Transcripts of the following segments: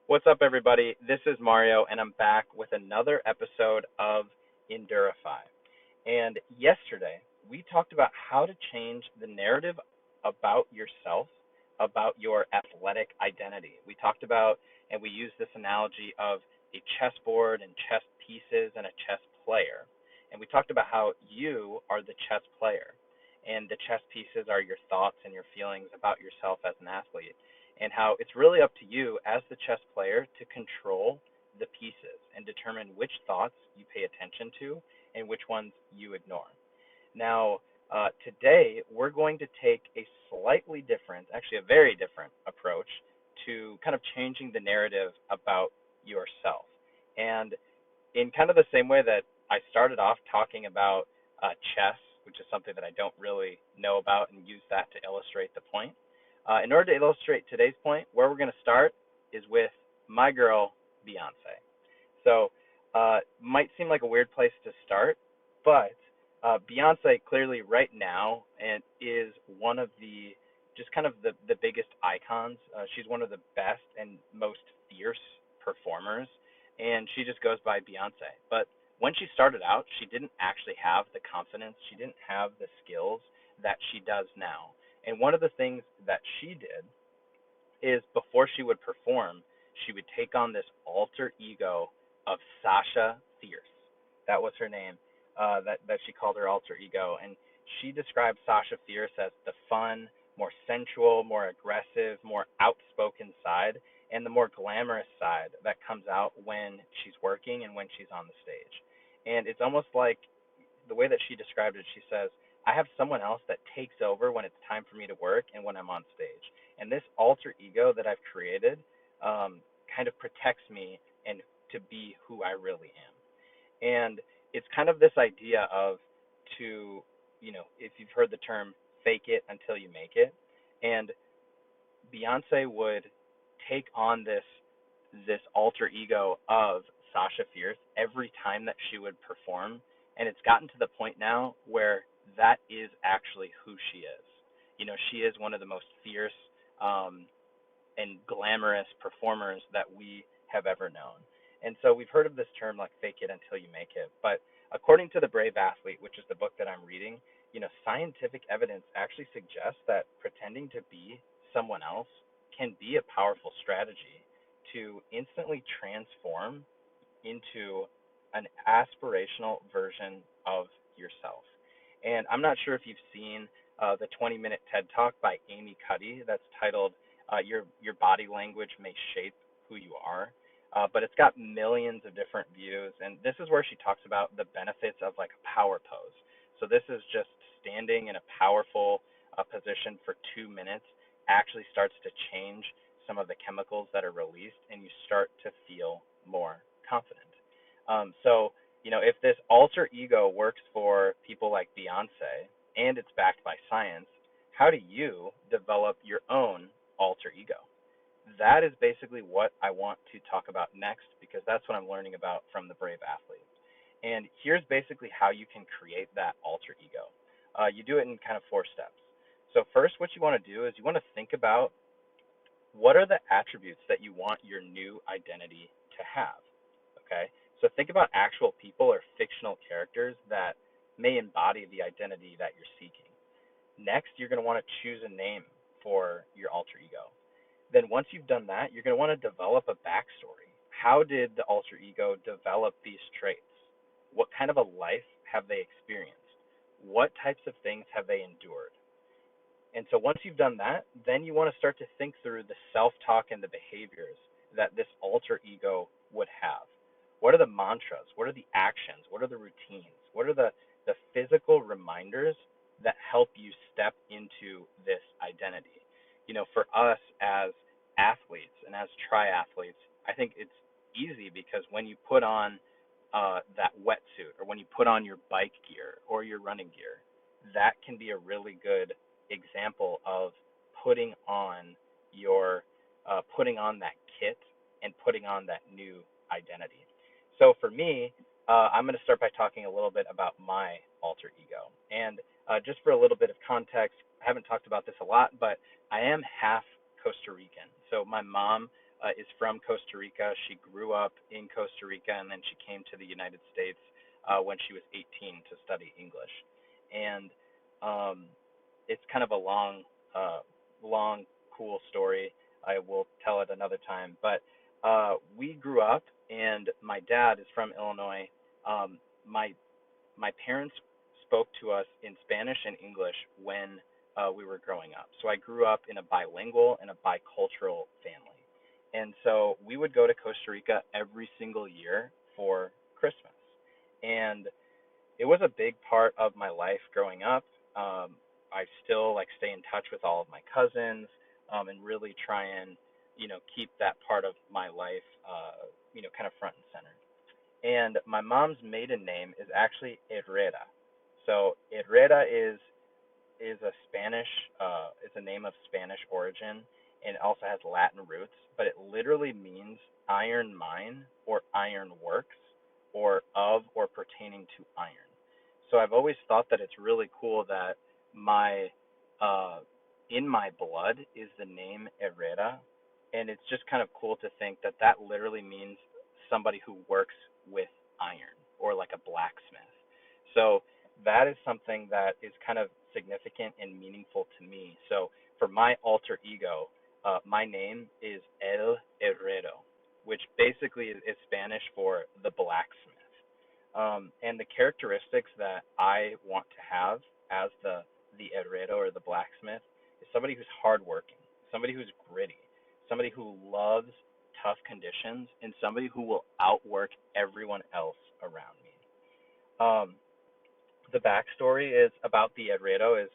What's up, everybody? This is Mario, and I'm back with another episode of Endurify. And yesterday, we talked about how to change the narrative about yourself, about your athletic identity. We talked about, and we used this analogy of a chessboard and chess pieces and a chess player. And we talked about how you are the chess player, and the chess pieces are your thoughts and your feelings about yourself as an athlete, and how it's really up to you as the chess player to control the pieces and determine which thoughts you pay attention to and which ones you ignore. Now, today we're going to take a slightly different, actually a very different approach to kind of changing the narrative about yourself. And in kind of the same way that I started off talking about chess, which is something that I don't really know about, and use that to illustrate the point. In order to illustrate today's point, where we're going to start is with my girl, Beyoncé. So, might seem like a weird place to start, but Beyoncé clearly right now and is one of the just kind of the biggest icons. She's one of the best and most fierce performers, and she just goes by Beyoncé. But when she started out, she didn't actually have the confidence, she didn't have the skills that she does now. And one of the things that she did is before she would perform, she would take on this alter ego of Sasha Fierce. That was her name. That she called her alter ego, and she described Sasha Fierce as the fun, more sensual, more aggressive, more outspoken side, and the more glamorous side that comes out when she's working and when she's on the stage. And it's almost like the way that she described it. She says, I have someone else that takes over when it's time for me to work and when I'm on stage. And this alter ego that I've created kind of protects me and to be who I really am. And it's kind of this idea of to, if you've heard the term fake it until you make it. And Beyonce would take on this alter ego of Sasha Fierce every time that she would perform, and it's gotten to the point now where that is actually who she is. She is one of the most fierce and glamorous performers that we have ever known. And so we've heard of this term like fake it until you make it. But according to The Brave Athlete, which is the book that I'm reading, scientific evidence actually suggests that pretending to be someone else can be a powerful strategy to instantly transform into an aspirational version of yourself. And I'm not sure if you've seen the 20-minute TED Talk by Amy Cuddy that's titled "Your Body Language May Shape Who You Are," but it's got millions of different views. And this is where she talks about the benefits of like a power pose. So this is just standing in a powerful position for 2 minutes actually starts to change some of the chemicals that are released, and you start to feel more confident. So, if this alter ego works for people like Beyonce and it's backed by science, how do you develop your own alter ego? That is basically what I want to talk about next, because that's what I'm learning about from the Brave Athlete. And here's basically how you can create that alter ego. You do it in kind of 4 steps. So first, what you want to do is you want to think about what are the attributes that you want your new identity to have. Okay? So think about actual people or fictional characters that may embody the identity that you're seeking. Next, you're going to want to choose a name for your alter ego. Then once you've done that, you're going to want to develop a backstory. How did the alter ego develop these traits? What kind of a life have they experienced? What types of things have they endured? And so once you've done that, then you want to start to think through the self-talk and the behaviors that this alter ego would have. What are the mantras? What are the actions? What are the routines? What are the physical reminders that help you step into this identity? For us as athletes and as triathletes, I think it's easy because when you put on that wetsuit, or when you put on your bike gear or your running gear, that can be a really good example of putting on that kit and putting on that new identity. So for me, I'm going to start by talking a little bit about my alter ego. And just for a little bit of context, I haven't talked about this a lot, but I am half Costa Rican. So my mom is from Costa Rica. She grew up in Costa Rica, and then she came to the United States when she was 18 to study English. And um, it's kind of a long, cool story. I will tell it another time. But we grew up, and my dad is from Illinois. My parents spoke to us in Spanish and English when we were growing up. So I grew up in a bilingual and a bicultural family. And so we would go to Costa Rica every single year for Christmas. And it was a big part of my life growing up. I still like stay in touch with all of my cousins, and really try and keep that part of my life kind of front and center. And my mom's maiden name is actually Herrera. So Herrera is a Spanish it's a name of Spanish origin, and it also has Latin roots, but it literally means iron mine or iron works, or of or pertaining to iron. So I've always thought that it's really cool that my uh in my blood is the name Herrera, and it's just kind of cool to think that that literally means somebody who works with iron, or like a blacksmith. So that is something that is kind of significant and meaningful to me. So for my alter ego, my name is El Herrero, which basically is Spanish for the blacksmith. And the characteristics that I want to have as the herrero, or the blacksmith, is somebody who's hardworking, somebody who's gritty, somebody who loves tough conditions, and somebody who will outwork everyone else around me. Um, the backstory is about the Herrero is,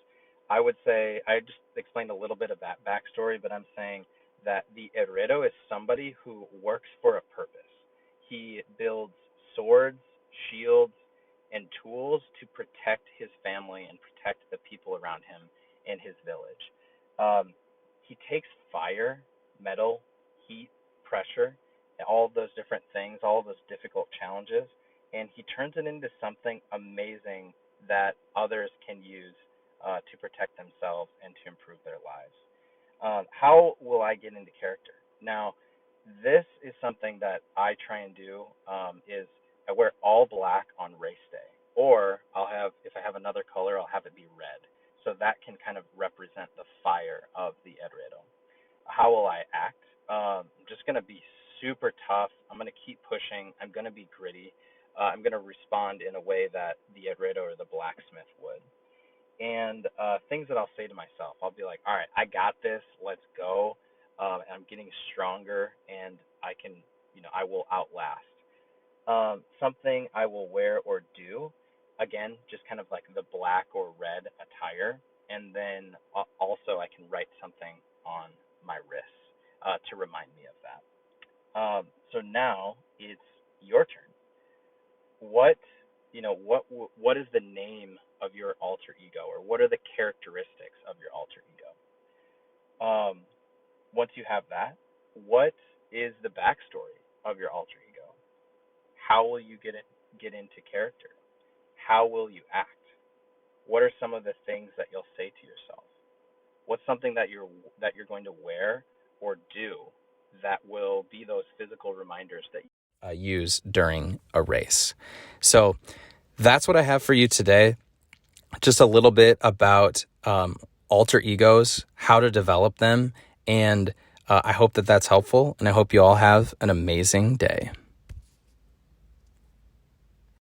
I would say, I just explained a little bit of that backstory, but I'm saying that the Herrero is somebody who works for a purpose. He builds swords, shields, and tools to protect his family and protect the people around him in his village. He takes fire, metal, heat, pressure, all of those different things, all of those difficult challenges, and he turns it into something amazing that others can use to protect themselves and to improve their lives. How will I get into character? Now, this is something that I try and do. Is I wear all black on race day, or I'll have, if I have another color, I'll have it be red. So that can kind of represent the fire of the Herrero. How will I act? I'm just going to be super tough. I'm going to keep pushing. I'm going to be gritty. I'm going to respond in a way that the Herrero or the blacksmith would. And things that I'll say to myself, I'll be like, all right, I got this. Let's go. And I'm getting stronger, and I can, I will outlast. Something I will wear or do, again, just kind of like the black or red attire. And then also I can write something on my wrists to remind me of that. So now it's your turn. What what is the name of your alter ego, or what are the characteristics of your alter ego? Once you have that, what is the backstory of your alter ego? How will you get into character? How will you act? What are some of the things that you'll say to yourself? What's something that you're going to wear or do that will be those physical reminders that use during a race? So that's what I have for you today. Just a little bit about alter egos, how to develop them, and I hope that that's helpful, and I hope you all have an amazing day.